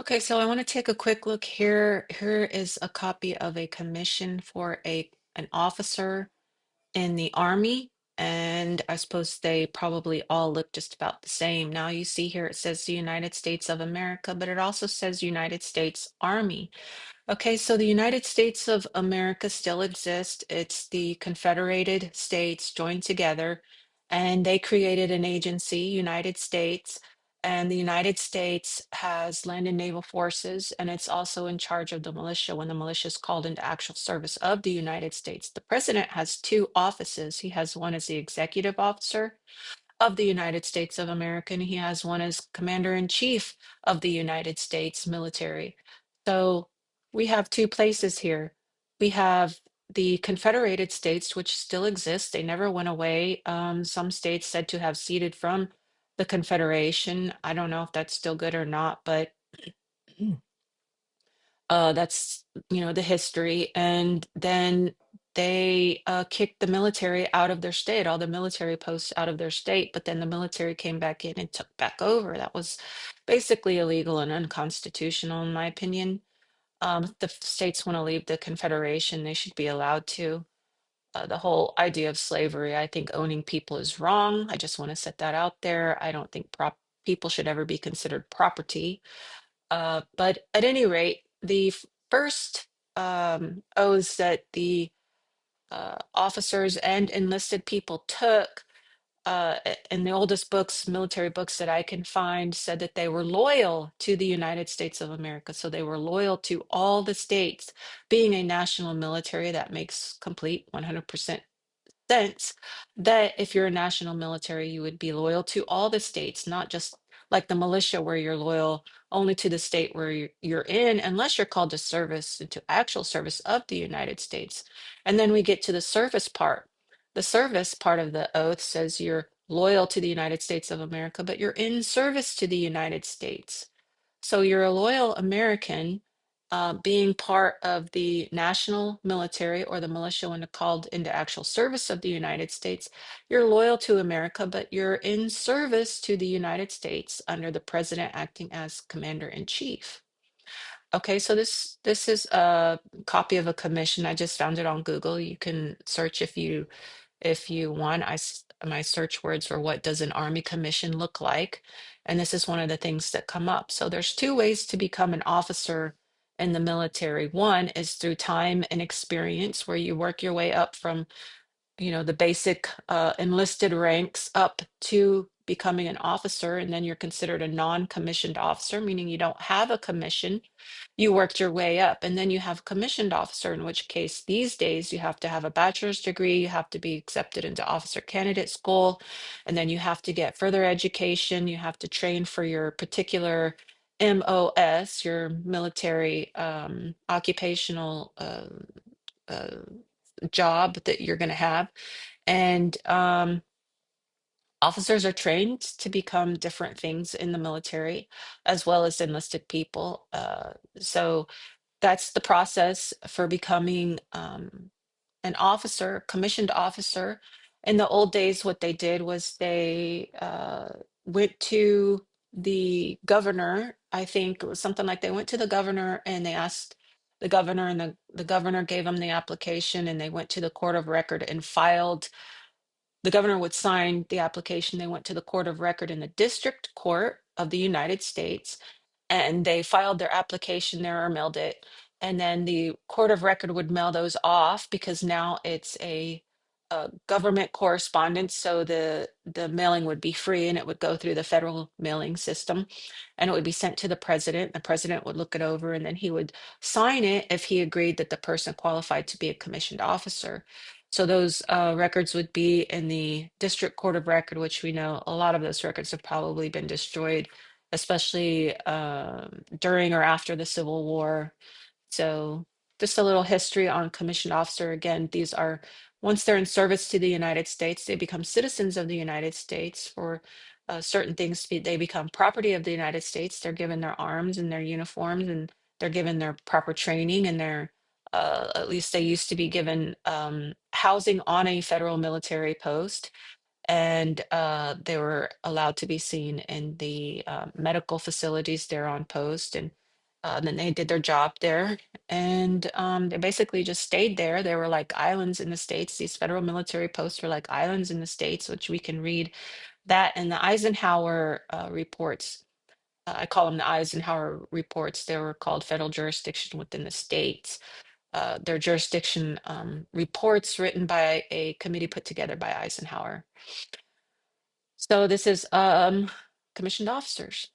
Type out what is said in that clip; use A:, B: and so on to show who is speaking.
A: Okay, so I want to take a quick look here. Here is a copy of a commission for an officer in the Army, and I suppose they probably all look just about the same. Now you see here it says the United States of America, but it also says United States Army. Okay, so the United States of America still exists. It's the Confederated States joined together, and they created an agency, United States. And the United States has land and naval forces, and it's also in charge of the militia when the militia is called into actual service of the United States. The president has two offices. He has one as the executive officer of the United States of America, and he has one as Commander in Chief of the United States military. So we have two places here. We have the Confederated States, which still exist. They never went away. Some states said to have ceded from the Confederation. I don't know if that's still good or not, but that's, the history. And then they kicked the military out of their state, all the military posts out of their state, but then the military came back in and took back over. That was basically illegal and unconstitutional, in my opinion. If the states want to leave the Confederation, they should be allowed to. The whole idea of slavery, I think owning people is wrong. I just want to set that out there. I don't think people should ever be considered property. But at any rate, the first oaths that the officers and enlisted people took in the oldest books, military books that I can find, said that they were loyal to the United States of America. So they were loyal to all the states. Being a national military, that makes complete 100% sense that if you're a national military, you would be loyal to all the states, not just like the militia, where you're loyal only to the state where you're in, unless you're called to service, to actual service of the United States. And then we get to the service part. The service part of the oath says you're loyal to the United States of America, but you're in service to the United States. So you're a loyal American, being part of the national military or the militia when called into actual service of the United States. You're loyal to America, but you're in service to the United States under the president acting as commander in chief. Okay, so this is a copy of a commission. I just found it on Google. You can search if you want. My search words were, what does an army commission look like? And this is one of the things that come up. So there's two ways to become an officer in the military. One is through time and experience, where you work your way up from, the basic enlisted ranks up to becoming an officer, and then you're considered a non-commissioned officer, meaning you don't have a commission. You worked your way up, and then you have commissioned officer, in which case these days you have to have a bachelor's degree, you have to be accepted into officer candidate school, and then you have to get further education, you have to train for your particular MOS, your military occupational uh, job that you're going to have. And officers are trained to become different things in the military, as well as enlisted people. So that's the process for becoming an officer, commissioned officer. In the old days, what they did was they went to the governor. I think it was something like they went to the governor and they asked the governor, and the governor gave them the application, and they went to the court of record and filed. The governor would sign the application. They went to the court of record in the district court of the United States, and they filed their application there or mailed it. And then the court of record would mail those off, because now it's a government correspondence. So the mailing would be free, and it would go through the federal mailing system, and it would be sent to the president. The president would look it over, and then he would sign it if he agreed that the person qualified to be a commissioned officer. So those records would be in the district court of record, which we know a lot of those records have probably been destroyed, especially during or after the Civil War. So just a little history on commissioned officer. Again, these are, once they're in service to the United States, they become citizens of the United States. For certain things, they become property of the United States. They're given their arms and their uniforms, and they're given their proper training, and at least they used to be given housing on a federal military post, and they were allowed to be seen in the medical facilities there on post, and Then they did their job there, and they basically just stayed there. They were like islands in the States. These federal military posts were like islands in the States, which we can read that in the Eisenhower reports. I call them the Eisenhower reports. They were called federal jurisdiction within the states. Their jurisdiction reports written by a committee put together by Eisenhower. So this is commissioned officers.